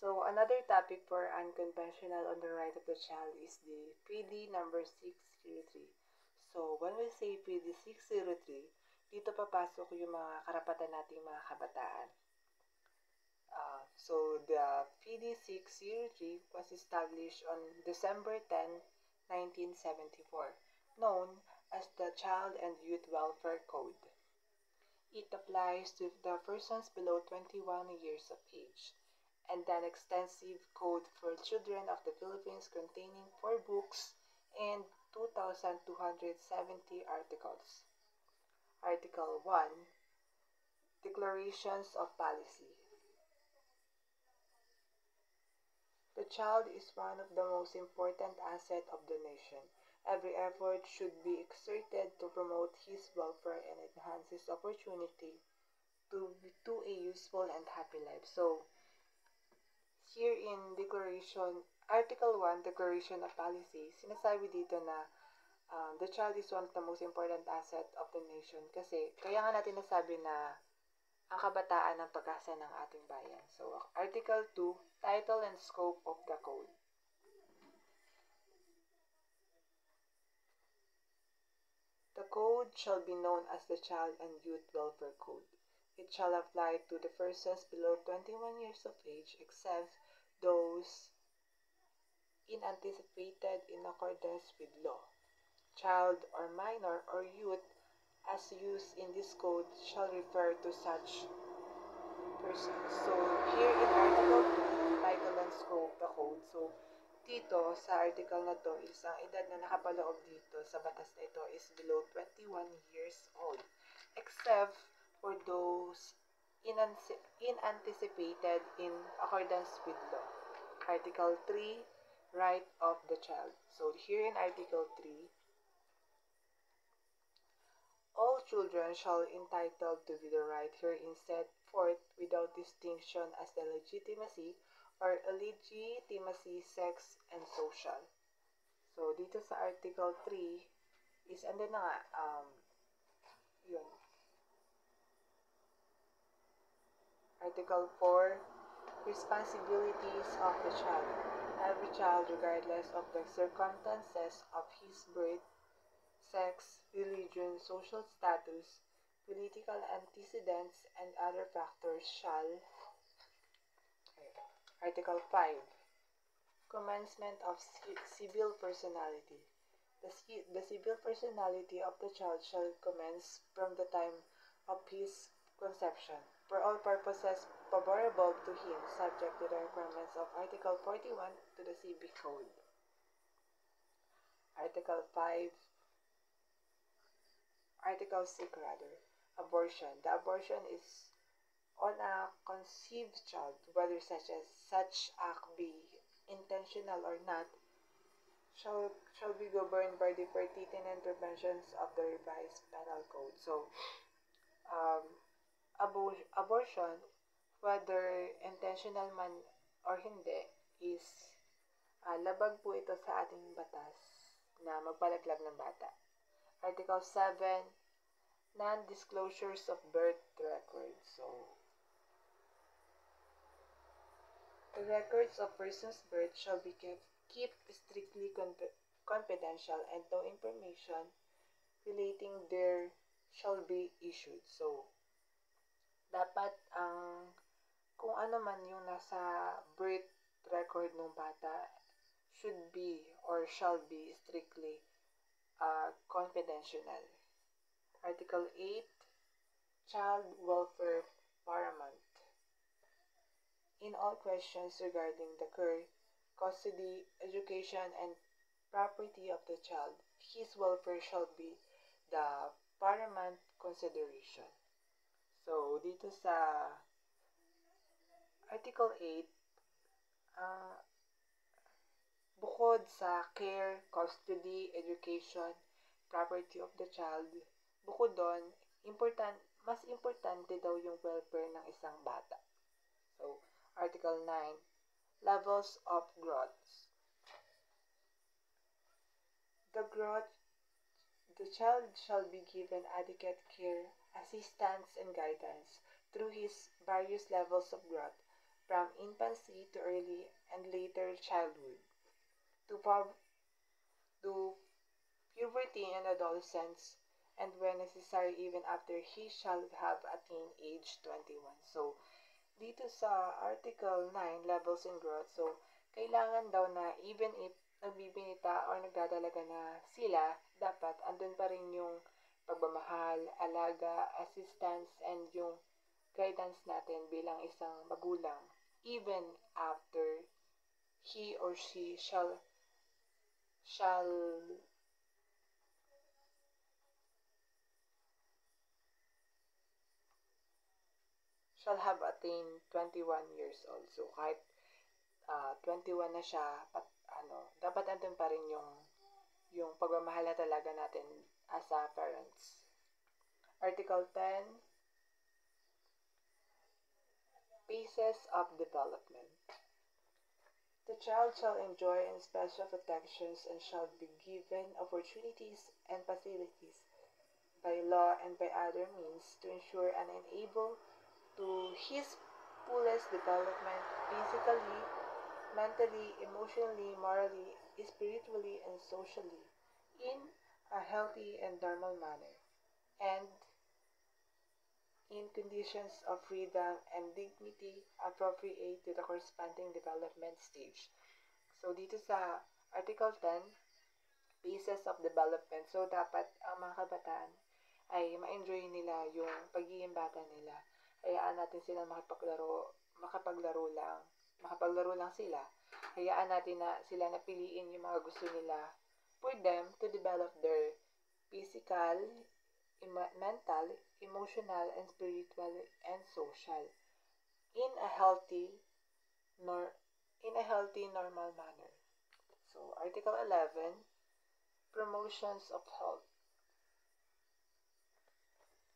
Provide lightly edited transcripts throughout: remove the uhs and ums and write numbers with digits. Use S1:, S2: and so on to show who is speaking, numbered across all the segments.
S1: So another topic for unconventional on the right of the child is the PD number 603. So when we say PD 603, dito papasok yung mga karapatan nating mga kabataan. So the PD 603 was established on December 10, 1974, known as the Child and Youth Welfare Code. It applies to the persons below 21 years of age, and an extensive code for children of the Philippines containing 4 books and 2,270 articles. Article 1, Declarations of Policy. The child is one of the most important assets of the nation. Every effort should be exerted to promote his welfare and enhance his opportunity to a useful and happy life. So, here in Article 1, Declaration of Policy, sinasabi dito na the child is one of the most important asset of the nation kasi kaya nga natin nasabi na ang kabataan ng pag-asa ng ating bayan. So, Article 2, Title and Scope of the Code. The code shall be known as the Child and Youth Welfare Code. It shall apply to the persons below 21 years of age except those unanticipated in accordance with law. Child or minor or youth as used in this code shall refer to such persons. So, here in Article 2, Title and Scope of the Code. So, dito sa article na to is ang edad na nakapaloob dito sa batas na ito is below 21 years old. Except for those unanticipated in accordance with law. Article 3, Right of the Child. So, here in Article 3, all children shall entitled to the right herein set forth without distinction as the legitimacy or illegitimacy, sex, and social. So, dito sa Article 3 is, andun na nga, yun. Article 4, responsibilities of the child. Every child, regardless of the circumstances of his birth, sex, religion, social status, political antecedents, and other factors shall. Article 5, commencement of civil personality. The civil personality of the child shall commence from the time of his conception, for all purposes favorable to him, subject to the requirements of Article 41 to the Civic Code. Article 6 abortion. The abortion is on a conceived child, whether such act be intentional or not, shall be governed by the pertinent provisions of the revised penal code. So, abortion, whether intentional man or hindi, is labag po ito sa ating batas na magpalaglag ng bata. Article 7, non-disclosures of birth records. So, the records of persons' birth shall be kept strictly confidential, and no information relating there shall be issued. So, dapat kung ano man yung nasa birth record ng bata should be or shall be strictly confidential. Article 8, Child Welfare Paramount. In all questions regarding the care, custody, education, and property of the child, his welfare shall be the paramount consideration. So, dito sa Article 8, bukod sa care, custody, education, property of the child, bukod doon, mas importante daw yung welfare ng isang bata. So, Article 9, levels of growth. The child shall be given adequate care, assistance, and guidance through his various levels of growth from infancy to early and later childhood, to, pub- to puberty and adolescence, and when necessary even after he shall have attained age 21. So, dito sa Article 9, Levels in Growth, so, kailangan daw na even if nagbibinita or nagdadalaga na sila, dapat andun pa rin yung pagmamahal, alaga, assistance, and yung guidance natin bilang isang magulang, even after he or she shall shall have attained 21 years old. So, kahit 21 na siya, dapat andun pa rin yung pagmamahal na talaga natin as a parents. Article 10, Phases of Development. The child shall enjoy in special protections and shall be given opportunities and facilities by law and by other means to ensure and enable to his fullest development physically, mentally, emotionally, morally, spiritually, and socially in a healthy and normal manner, and in conditions of freedom and dignity appropriate to the corresponding development stage. So, dito sa Article 10, Phases of Development, so dapat ang mga kabataan ay ma-enjoy nila yung pagiging bata nila. Hayaan natin silang makapaglaro lang sila. Hayaan natin na sila napiliin yung mga gusto nila for them to develop their physical, mental, emotional, and spiritual, and social in a healthy, normal manner. So, Article 11, Promotions of Health.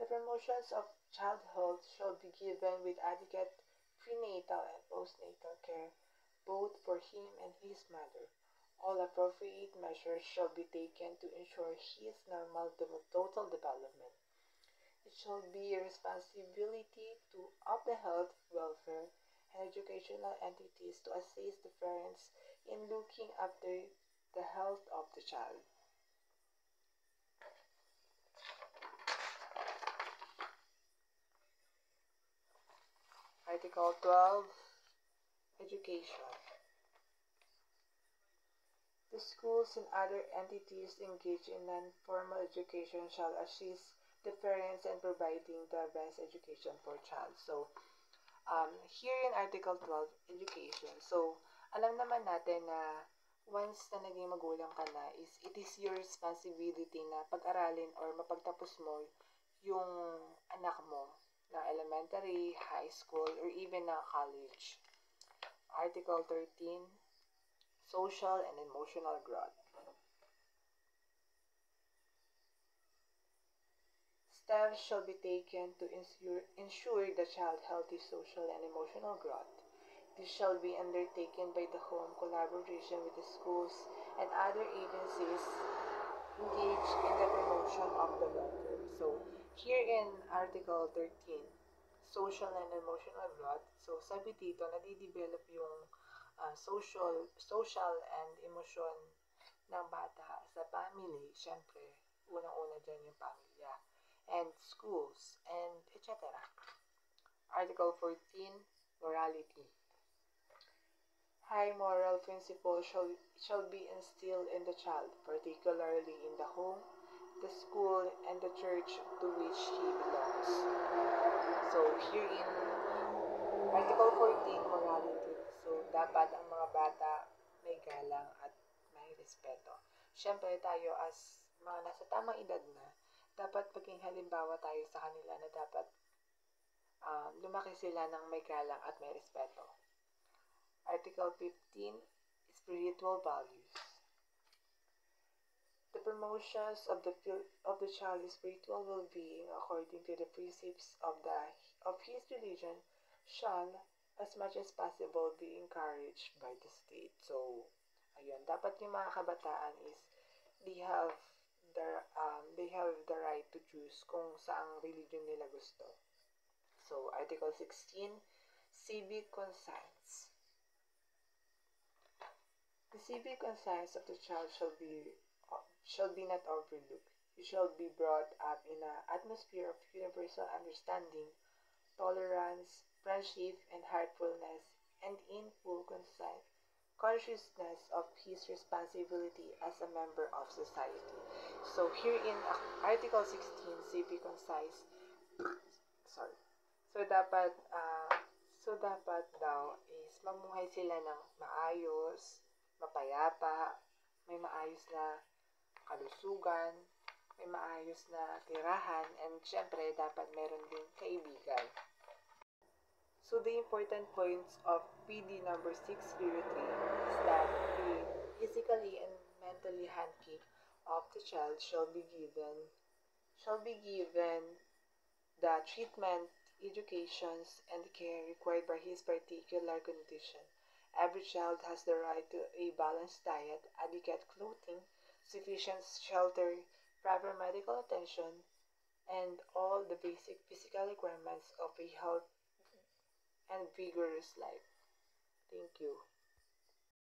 S1: The promotions of child health shall be given with adequate prenatal and postnatal care, both for him and his mother. All appropriate measures shall be taken to ensure his normal total development. It shall be a responsibility of the health, welfare, and educational entities to assist the parents in looking after the health of the child. Article 12, Education. The schools and other entities engaged in non-formal education shall assist the parents in providing the best education for child. So, here in Article 12, Education. So, alam naman natin na once na naging magulang ka na, it is your responsibility na pag-aralin or mapagtapos mo yung anak mo na elementary, high school, or even na college. Article 13, Social and Emotional Growth. Steps shall be taken to ensure the child's healthy social and emotional growth. This shall be undertaken by the home collaboration with the schools and other agencies engaged in the promotion of the welfare. So, here in Article 13, Social and Emotional Growth, so sabi dito, nadidevelop yung social and emotion ng bata sa family, syempre, unang-una dyan yung pamilya, and schools, and etc. Article 14, Morality. High moral principles shall be instilled in the child, particularly in the home, the school, and the church to which he belongs. So, here in Article 14, Morality. So, dapat ang mga bata may galang at may respeto. Siyempre, tayo as mga nasa tamang edad na, dapat maging halimbawa tayo sa kanila na dapat lumaki sila ng may galang at may respeto. Article 15, Spiritual Values. The promotions of the child's spiritual well-being according to the precepts of his religion shall, as much as possible, be encouraged by the state. So, ayun, dapat yung mga kabataan is they have the right to choose kung saang religion nila gusto. So, Article 16, Civic conscience. The civic conscience of the child shall be not overlooked. He shall be brought up in an atmosphere of universal understanding, tolerance, friendship, and heartfulness, and in full consciousness of his responsibility as a member of society. So here in Article 16, civic conscience, sorry. So dapat daw is mamuhay sila ng maayos, mapayapa, may maayos na kalusugan, may maayos na tirahan, and syempre dapat meron din kaibigan. So the important points of PD number 603 is that the physically and mentally handicap of the child shall be given the treatment, educations, and care required by his particular condition. Every child has the right to a balanced diet, adequate clothing, sufficient shelter, proper medical attention, and all the basic physical requirements of a healthy and vigorous life. Thank you.